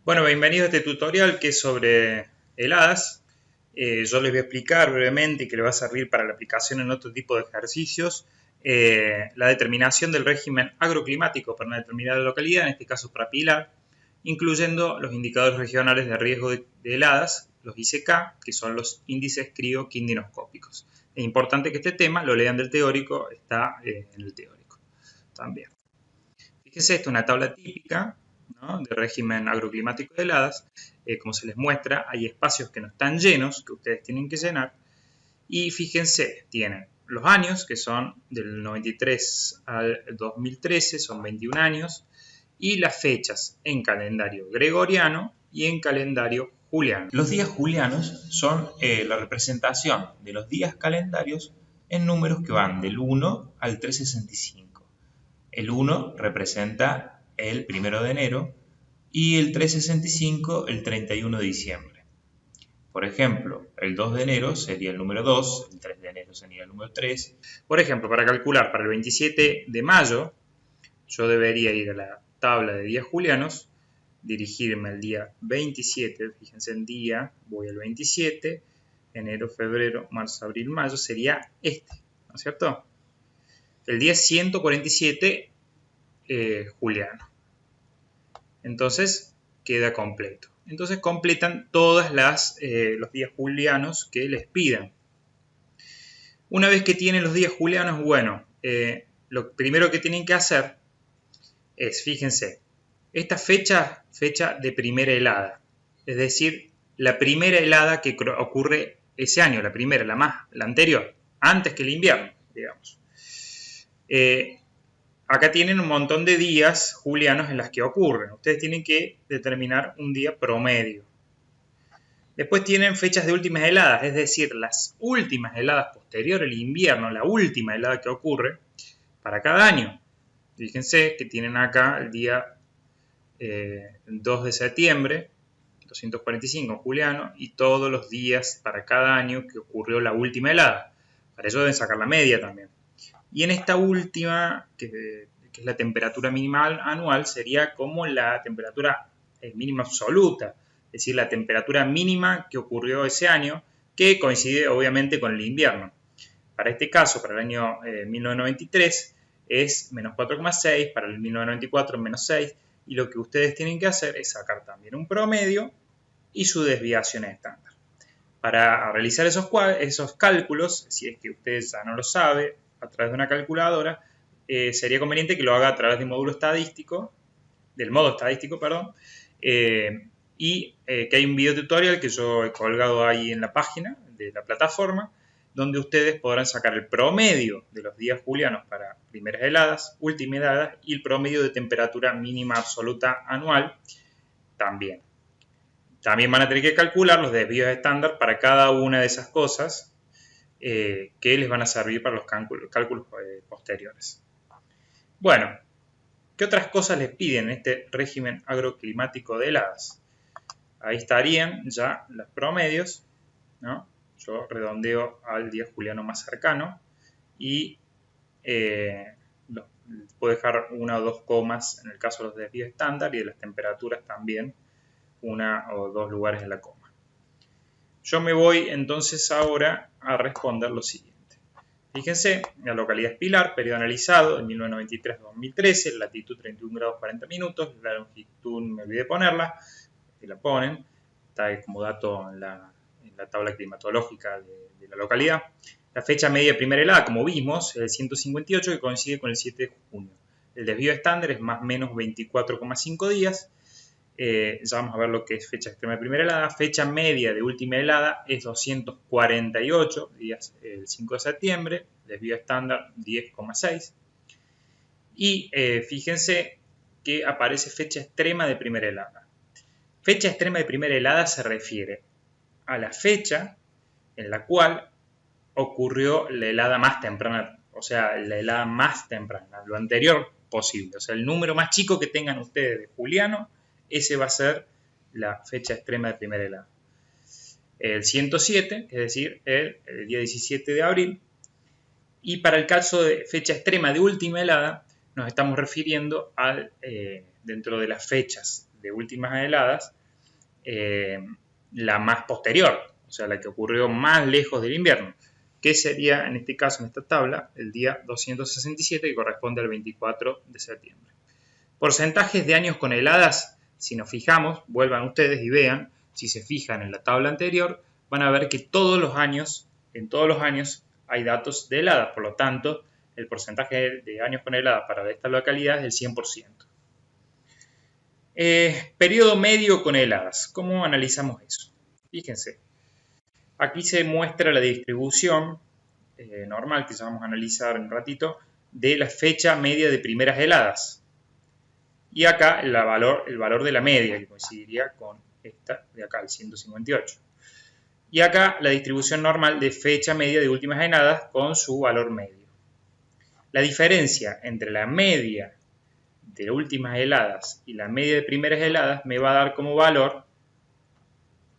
Bueno, bienvenido a este tutorial que es sobre heladas. Yo les voy a explicar brevemente y que le va a servir para la aplicación en otro tipo de ejercicios la determinación del régimen agroclimático para una determinada localidad, en este caso para Pilar, incluyendo los indicadores regionales de riesgo de heladas, los ICK, que son los índices crio-quindinoscópicos. Es importante que este tema lo lean del teórico, está en el teórico también. Fíjense, esto es una tabla típica, ¿no?, de régimen agroclimático de heladas. Como se les muestra, hay espacios que no están llenos, que ustedes tienen que llenar. Y fíjense, tienen los años, que son del 93 al 2013, son 21 años, y las fechas en calendario gregoriano y en calendario juliano. Los días julianos son la representación de los días calendarios en números que van del 1 al 365. El 1 representa el 1 de enero y el 365 el 31 de diciembre. Por ejemplo, el 2 de enero sería el número 2, el 3 de enero sería el número 3. Por ejemplo, para calcular para el 27 de mayo, yo debería ir a la tabla de días julianos, dirigirme al día 27, fíjense en día, voy al 27, enero, febrero, marzo, abril, mayo, sería este, ¿no es cierto? El día 147 juliano. Entonces queda completo. Entonces completan todos los días julianos que les pidan. Una vez que tienen los días julianos, bueno, lo primero que tienen que hacer es, fíjense, esta fecha de primera helada, es decir, la primera helada que ocurre ese año, la primera, la anterior, antes que el invierno, digamos. Acá tienen un montón de días julianos en las que ocurren. Ustedes tienen que determinar un día promedio. Después tienen fechas de últimas heladas, es decir, las últimas heladas posteriores al invierno, la última helada que ocurre para cada año. Fíjense que tienen acá el día 2 de septiembre, 245 juliano, y todos los días para cada año que ocurrió la última helada. Para eso deben sacar la media también. Y en esta última, que es la temperatura mínima anual, sería como la temperatura mínima absoluta, es decir, la temperatura mínima que ocurrió ese año, que coincide obviamente con el invierno. Para este caso, para el año 1993, es menos 4,6, para el 1994 menos 6, y lo que ustedes tienen que hacer es sacar también un promedio y su desviación estándar. Para realizar esos cálculos, si es que ustedes ya no lo saben, a través de una calculadora, sería conveniente que lo haga a través del modo estadístico, y que hay un video tutorial que yo he colgado ahí en la página de la plataforma, donde ustedes podrán sacar el promedio de los días julianos para primeras heladas, últimas heladas y el promedio de temperatura mínima absoluta anual también. También van a tener que calcular los desvíos estándar para cada una de esas cosas, que les van a servir para los cálculos posteriores. Bueno, ¿qué otras cosas les piden en este régimen agroclimático de heladas? Ahí estarían ya los promedios, ¿no? Yo redondeo al día juliano más cercano y puedo dejar una o dos comas en el caso de los desvíos estándar y de las temperaturas también una o dos lugares en la coma. Yo me voy entonces ahora a responder lo siguiente. Fíjense, la localidad es Pilar, periodo analizado de 1993-2013, latitud 31 grados 40 minutos, la longitud me olvidé de ponerla, aquí la ponen, está como dato en la tabla climatológica de la localidad. La fecha media de primera helada, como vimos, es el 158, que coincide con el 7 de junio. El desvío estándar es más o menos 24,5 días. Ya vamos a ver lo que es fecha extrema de primera helada. Fecha media de última helada es 248 días, el 5 de septiembre. Desvío estándar 10,6. Y fíjense que aparece fecha extrema de primera helada. Fecha extrema de primera helada se refiere a la fecha en la cual ocurrió la helada más temprana, o sea, la helada más temprana, lo anterior posible. O sea, el número más chico que tengan ustedes de juliano, ese va a ser la fecha extrema de primera helada. El 107, es decir, el día 17 de abril. Y para el caso de fecha extrema de última helada, nos estamos refiriendo dentro de las fechas de últimas heladas, la más posterior, o sea, la que ocurrió más lejos del invierno, que sería, en este caso, en esta tabla, el día 267, que corresponde al 24 de septiembre. Porcentajes de años con heladas, si nos fijamos, vuelvan ustedes y vean, si se fijan en la tabla anterior, van a ver que en todos los años hay datos de heladas, por lo tanto, el porcentaje de años con heladas para esta localidad es el 100%. Periodo medio con heladas. ¿Cómo analizamos eso? Fíjense, aquí se muestra la distribución normal, que ya vamos a analizar en un ratito, de la fecha media de primeras heladas. Y acá el valor de la media, que coincidiría con esta de acá, el 158. Y acá la distribución normal de fecha media de últimas heladas con su valor medio. La diferencia entre la media de últimas heladas y la media de primeras heladas me va a dar como valor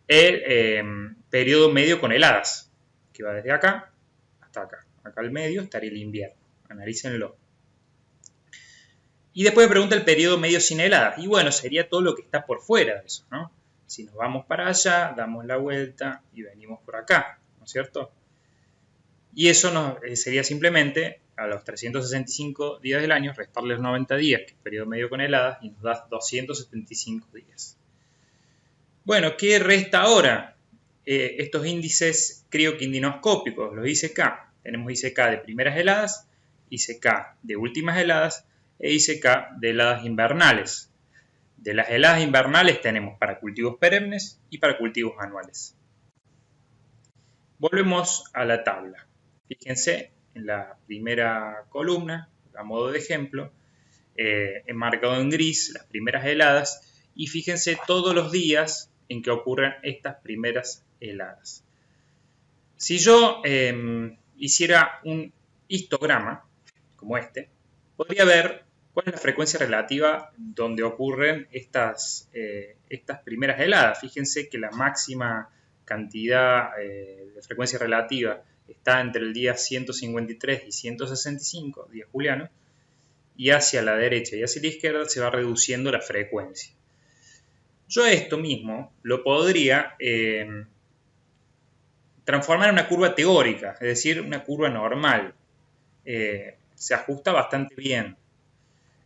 el periodo medio con heladas, que va desde acá hasta acá. Acá al medio estaría el invierno. Analícenlo. Y después me pregunta el periodo medio sin heladas. Y bueno, sería todo lo que está por fuera de eso, ¿no? Si nos vamos para allá, damos la vuelta y venimos por acá, ¿no es cierto? Y eso sería simplemente a los 365 días del año restarle los 90 días, que es periodo medio con heladas, y nos da 275 días. Bueno, ¿qué resta ahora? Estos índices crioquindinoscópicos, los ICK. Tenemos ICK de primeras heladas, ICK de últimas heladas e ICK de heladas invernales. De las heladas invernales tenemos para cultivos perennes y para cultivos anuales. Volvemos a la tabla. Fíjense en la primera columna, a modo de ejemplo, enmarcado en gris las primeras heladas, y fíjense todos los días en que ocurren estas primeras heladas. Si yo hiciera un histograma como este, podría ver cuál es la frecuencia relativa donde ocurren estas primeras heladas. Fíjense que la máxima cantidad de frecuencia relativa está entre el día 153 y 165, día juliano, y hacia la derecha y hacia la izquierda se va reduciendo la frecuencia. Yo esto mismo lo podría transformar en una curva teórica, es decir, una curva normal. Se ajusta bastante bien.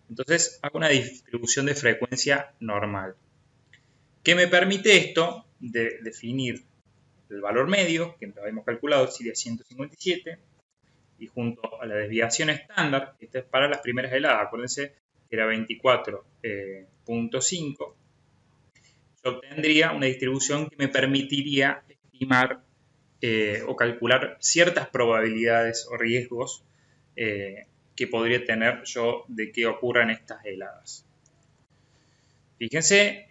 Entonces hago una distribución de frecuencia normal. ¿Qué me permite esto? De definir el valor medio, que lo habíamos calculado, sería 157, y junto a la desviación estándar, que esta es para las primeras heladas, acuérdense que era 24.5, yo obtendría una distribución que me permitiría estimar o calcular ciertas probabilidades o riesgos que podría tener yo de que ocurran estas heladas. Fíjense,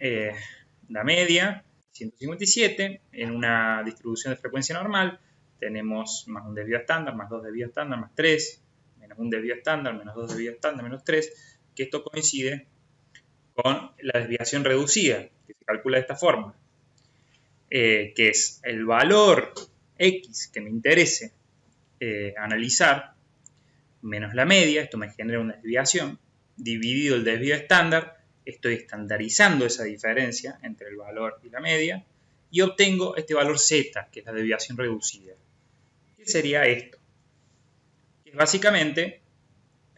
la media, 157, en una distribución de frecuencia normal, tenemos más un desvío estándar, más 2 desvíos estándar, más 3, menos un desvío estándar, menos 2 desvíos estándar, menos 3, que esto coincide con la desviación reducida, que se calcula de esta forma, que es el valor X que me interese analizar, menos la media, esto me genera una desviación, dividido el desvío estándar, estoy estandarizando esa diferencia entre el valor y la media, y obtengo este valor Z, que es la desviación reducida. ¿Qué sería esto? Que básicamente,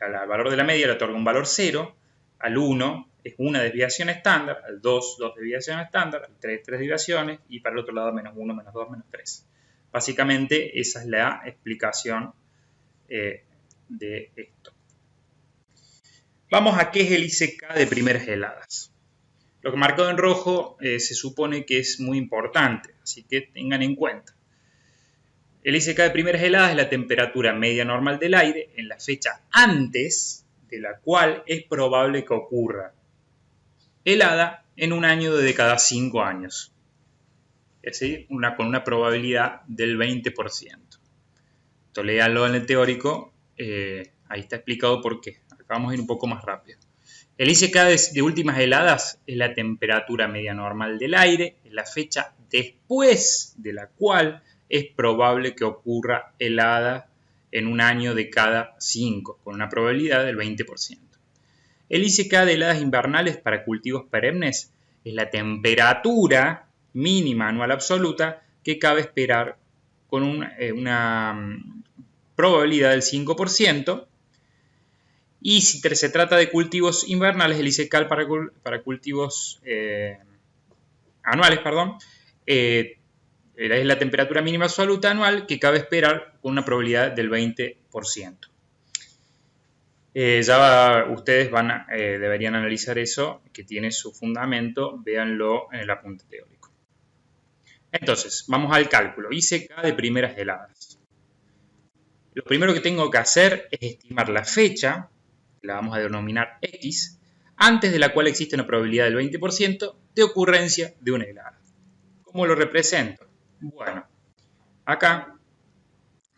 al valor de la media le otorga un valor 0, al 1 es una desviación estándar, al 2, 2 desviaciones estándar, al 3, 3 desviaciones, y para el otro lado menos 1, menos 2, menos 3. Básicamente esa es la explicación de esto. Vamos a qué es el ICK de primeras heladas. Lo que marcado en rojo se supone que es muy importante, así que tengan en cuenta. El ICK de primeras heladas es la temperatura media normal del aire en la fecha antes de la cual es probable que ocurra helada en un año de cada 5 años. Es decir, con una probabilidad del 20%. Esto léanlo en el teórico, ahí está explicado por qué. Acá vamos a ir un poco más rápido. El ICK de últimas heladas es la temperatura media normal del aire en la fecha después de la cual es probable que ocurra helada en un año de cada 5, con una probabilidad del 20%. El ICK de heladas invernales para cultivos perennes es la temperatura mínima anual absoluta que cabe esperar con una probabilidad del 5%. Y si se trata de cultivos invernales, el ICCAL para cultivos anuales, es la temperatura mínima absoluta anual que cabe esperar con una probabilidad del 20%. Ustedes deberían analizar eso, que tiene su fundamento, véanlo en el apunte teórico. Entonces, vamos al cálculo. ICK de primeras heladas. Lo primero que tengo que hacer es estimar la fecha, la vamos a denominar X, antes de la cual existe una probabilidad del 20% de ocurrencia de una helada. ¿Cómo lo represento? Bueno, acá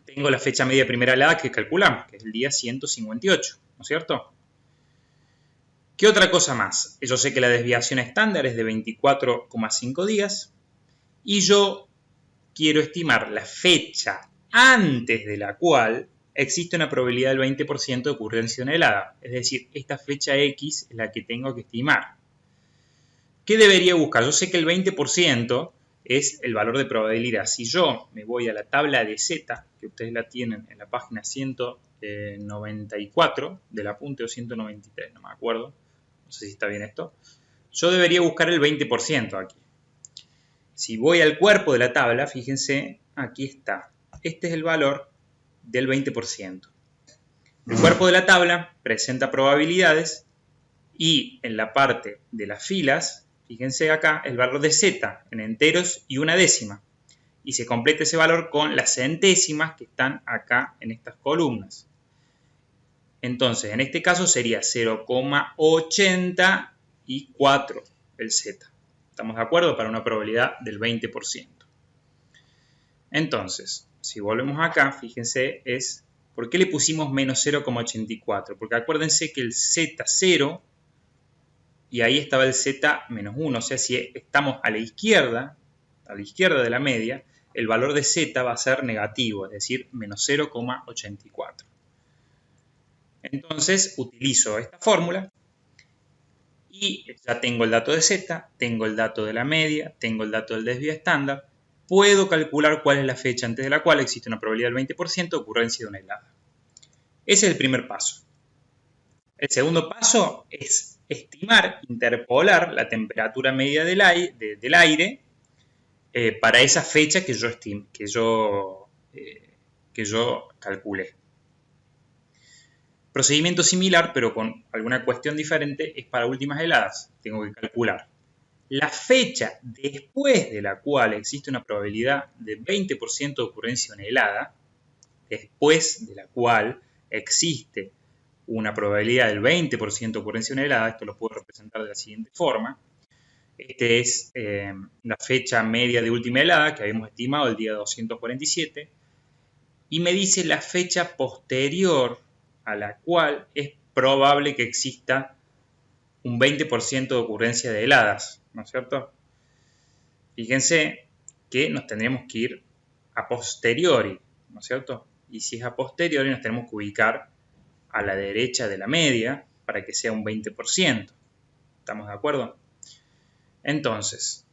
tengo la fecha media de primera helada que calculamos, que es el día 158, ¿no es cierto? ¿Qué otra cosa más? Yo sé que la desviación estándar es de 24,5 días y yo quiero estimar la fecha antes de la cual existe una probabilidad del 20% de ocurrencia de una helada. Es decir, esta fecha X es la que tengo que estimar. ¿Qué debería buscar? Yo sé que el 20% es el valor de probabilidad. Si yo me voy a la tabla de Z, que ustedes la tienen en la página 194 del apunte o 193, no me acuerdo, no sé si está bien esto, yo debería buscar el 20% aquí. Si voy al cuerpo de la tabla, fíjense, aquí está. Este es el valor del 20%. El cuerpo de la tabla presenta probabilidades y en la parte de las filas, fíjense acá, el valor de Z en enteros y una décima. Y se completa ese valor con las centésimas que están acá en estas columnas. Entonces, en este caso sería 0,84 el Z. ¿Estamos de acuerdo? Para una probabilidad del 20%. Entonces, si volvemos acá, fíjense, ¿por qué le pusimos menos 0,84? Porque acuérdense que el Z0, y ahí estaba el Z menos 1, o sea, si estamos a la izquierda de la media, el valor de Z va a ser negativo, es decir, menos 0,84. Entonces, utilizo esta fórmula y ya tengo el dato de Z, tengo el dato de la media, tengo el dato del desvío estándar. Puedo calcular cuál es la fecha antes de la cual existe una probabilidad del 20% de ocurrencia de una helada. Ese es el primer paso. El segundo paso es estimar, interpolar la temperatura media del aire para esa fecha que yo calculé. Procedimiento similar, pero con alguna cuestión diferente, es para últimas heladas. Tengo que calcular la fecha después de la cual existe una probabilidad de 20% de ocurrencia de una helada, después de la cual existe una probabilidad del 20% de ocurrencia de una helada. Esto lo puedo representar de la siguiente forma. Esta es la fecha media de última helada que habíamos estimado el día 247 y me dice la fecha posterior a la cual es probable que exista un 20% de ocurrencia de heladas, ¿no es cierto? Fíjense que nos tendríamos que ir a posteriori, ¿no es cierto? Y si es a posteriori nos tenemos que ubicar a la derecha de la media para que sea un 20%. ¿Estamos de acuerdo? Entonces,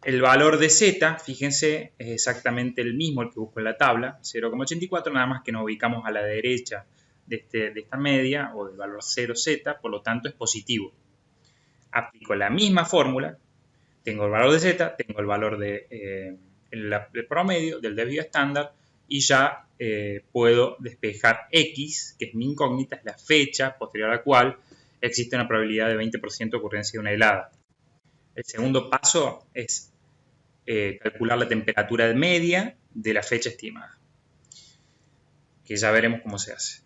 el valor de Z, fíjense, es exactamente el mismo el que busco en la tabla, 0,84, nada más que nos ubicamos a la derecha de esta media o del valor 0Z, por lo tanto es positivo. Aplico la misma fórmula, tengo el valor de Z, tengo el valor del promedio, del desvío estándar, y ya puedo despejar X, que es mi incógnita, es la fecha posterior a la cual existe una probabilidad de 20% de ocurrencia de una helada. El segundo paso es calcular la temperatura media de la fecha estimada, que ya veremos cómo se hace.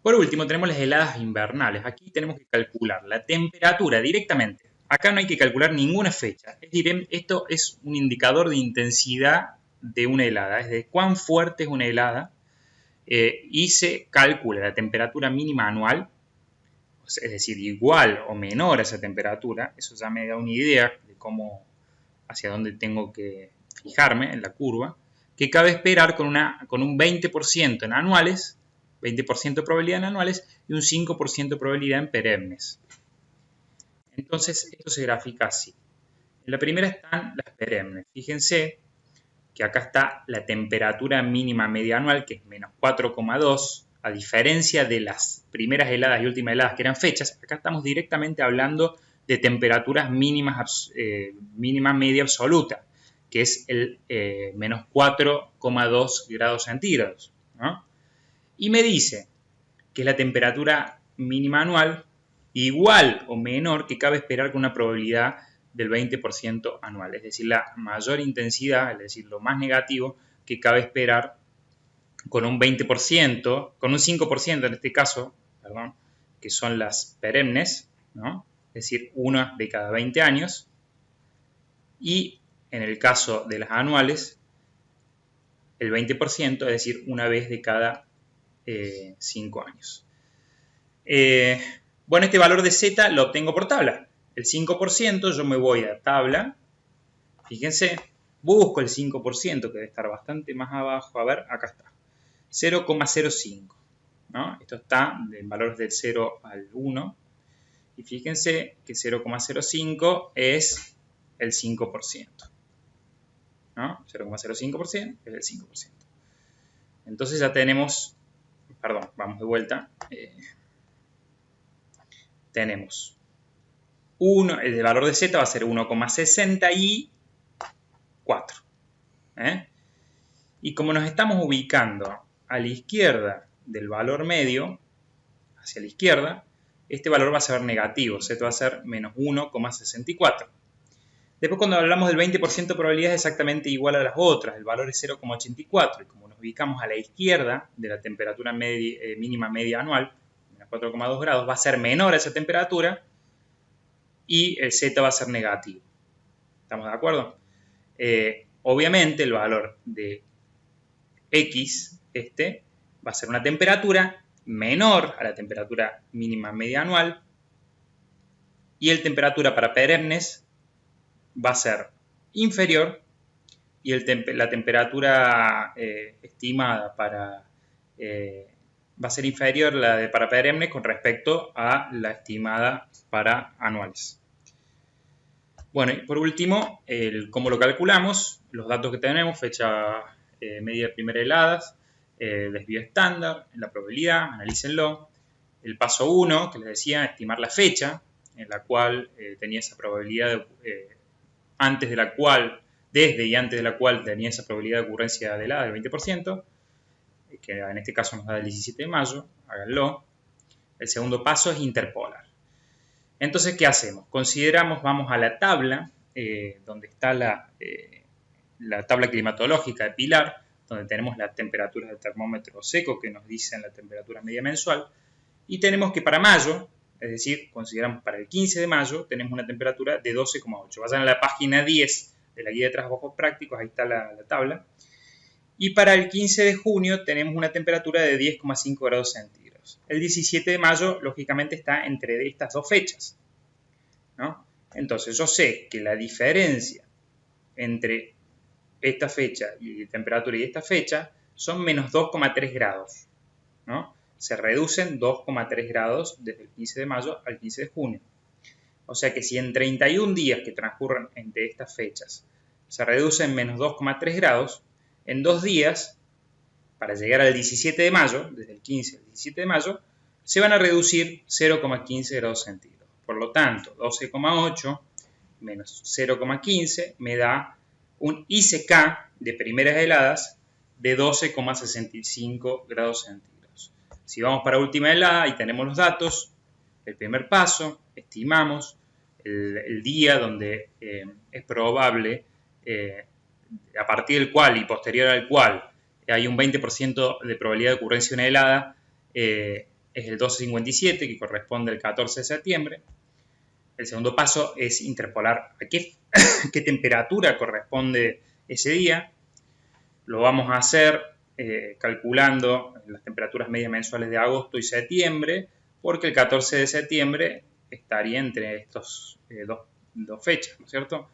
Por último, tenemos las heladas invernales. Aquí tenemos que calcular la temperatura directamente. Acá no hay que calcular ninguna fecha. Esto es un indicador de intensidad de una helada, es de cuán fuerte es una helada, y se calcula la temperatura mínima anual, es decir, igual o menor a esa temperatura. Eso ya me da una idea de hacia dónde tengo que fijarme en la curva, que cabe esperar con un 20% en anuales, 20% de probabilidad en anuales y un 5% de probabilidad en perennes. Entonces, esto se grafica así. En la primera están las perennes. Fíjense que acá está la temperatura mínima media anual, que es menos 4,2. A diferencia de las primeras heladas y últimas heladas que eran fechas, acá estamos directamente hablando de temperaturas mínimas, mínima media absoluta, que es el menos 4,2 grados centígrados, ¿no? Y me dice que es la temperatura mínima anual igual o menor que cabe esperar con una probabilidad del 20% anual, es decir, la mayor intensidad, es decir, lo más negativo que cabe esperar con un 20%, con un 5% en este caso, perdón, que son las perennes, ¿no? Es decir, una de cada 20 años, y en el caso de las anuales, el 20%, es decir, una vez de cada 5 años. Bueno, este valor de Z lo obtengo por tabla. El 5%, yo me voy a tabla, fíjense, busco el 5%, que debe estar bastante más abajo, a ver, acá está, 0,05, ¿no? Esto está en valores del 0 al 1, y fíjense que 0,05 es el 5%, ¿no? 0,05% es el 5%. Entonces ya tenemos, perdón, vamos de vuelta, tenemos el valor de Z va a ser 1,64. Y como nos estamos ubicando a la izquierda del valor medio, hacia la izquierda, este valor va a ser negativo, Z va a ser menos 1,64. Después, cuando hablamos del 20% de probabilidad, es exactamente igual a las otras, el valor es 0,84. Y como nos ubicamos a la izquierda de la temperatura mínima media anual, menos 4,2 grados, va a ser menor a esa temperatura, y el Z va a ser negativo. ¿Estamos de acuerdo? Obviamente el valor de X, va a ser una temperatura menor a la temperatura mínima media anual, y la temperatura para perennes va a ser inferior, y la temperatura estimada va a ser inferior la de para perennes con respecto a la estimada para anuales. Bueno, y por último, cómo lo calculamos, los datos que tenemos, fecha media de primera heladas, desvío estándar, la probabilidad, analícenlo. El paso 1, que les decía, estimar la fecha en la cual tenía esa probabilidad, desde y antes de la cual tenía esa probabilidad de ocurrencia de helada del 20%, que en este caso nos da el 17 de mayo, háganlo. El segundo paso es interpolar. Entonces, ¿qué hacemos? Consideramos, vamos a la tabla, donde está la tabla climatológica de Pilar, donde tenemos las temperaturas del termómetro seco que nos dicen la temperatura media mensual, y tenemos que para mayo, es decir, consideramos para el 15 de mayo, tenemos una temperatura de 12,8. Vayan a la página 10 de la guía de trabajos prácticos, ahí está la tabla. Y para el 15 de junio tenemos una temperatura de 10,5 grados centígrados. El 17 de mayo, lógicamente, está entre estas dos fechas, ¿no? Entonces, yo sé que la diferencia entre esta fecha y temperatura y esta fecha son menos 2,3 grados, ¿no? Se reducen 2,3 grados desde el 15 de mayo al 15 de junio. O sea que si en 31 días que transcurren entre estas fechas se reducen menos 2,3 grados, en 2 días, para llegar al 17 de mayo, desde el 15 al 17 de mayo, se van a reducir 0,15 grados centígrados. Por lo tanto, 12,8 menos 0,15 me da un ICK de primeras heladas de 12,65 grados centígrados. Si vamos para última helada y tenemos los datos, el primer paso, estimamos el día donde es probable, a partir del cual y posterior al cual hay un 20% de probabilidad de ocurrencia de una helada, es el 12,57, que corresponde al 14 de septiembre. El segundo paso es interpolar a qué temperatura corresponde ese día. Lo vamos a hacer calculando las temperaturas medias mensuales de agosto y septiembre, porque el 14 de septiembre estaría entre estas dos fechas, ¿no es cierto?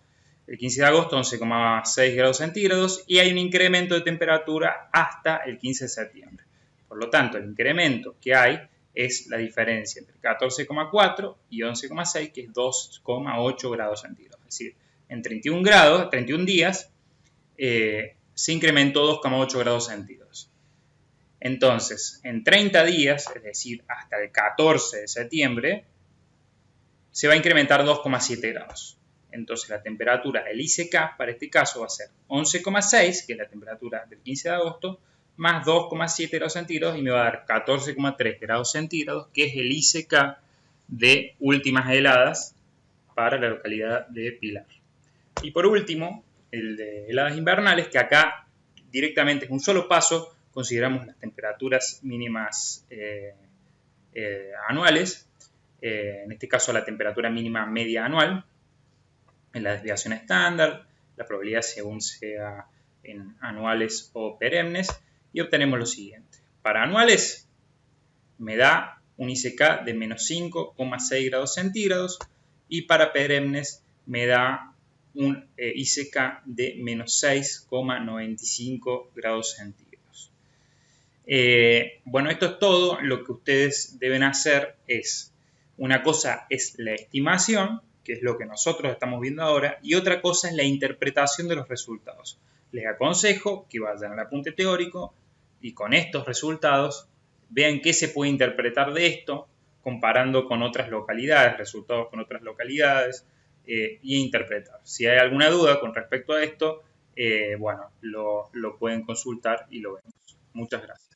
El 15 de agosto 11,6 grados centígrados y hay un incremento de temperatura hasta el 15 de septiembre. Por lo tanto, el incremento que hay es la diferencia entre 14,4 y 11,6, que es 2,8 grados centígrados. Es decir, en 31 días, se incrementó 2,8 grados centígrados. Entonces, en 30 días, es decir, hasta el 14 de septiembre, se va a incrementar 2,7 grados. Entonces, la temperatura del ICK para este caso va a ser 11,6, que es la temperatura del 15 de agosto, más 2,7 grados centígrados y me va a dar 14,3 grados centígrados, que es el ICK de últimas heladas para la localidad de Pilar. Y por último, el de heladas invernales, que acá directamente es un solo paso, consideramos las temperaturas mínimas anuales, en este caso la temperatura mínima media anual, en la desviación estándar, la probabilidad según sea en anuales o perennes, y obtenemos lo siguiente. Para anuales me da un ICK de menos 5,6 grados centígrados y para perennes me da un ICK de menos 6,95 grados centígrados. Bueno, esto es todo. Lo que ustedes deben hacer es, una cosa es la estimación, que es lo que nosotros estamos viendo ahora, y otra cosa es la interpretación de los resultados. Les aconsejo que vayan al apunte teórico y con estos resultados vean qué se puede interpretar de esto, comparando con otras localidades, resultados con otras localidades, y interpretar. Si hay alguna duda con respecto a esto, bueno, lo pueden consultar y lo vemos. Muchas gracias.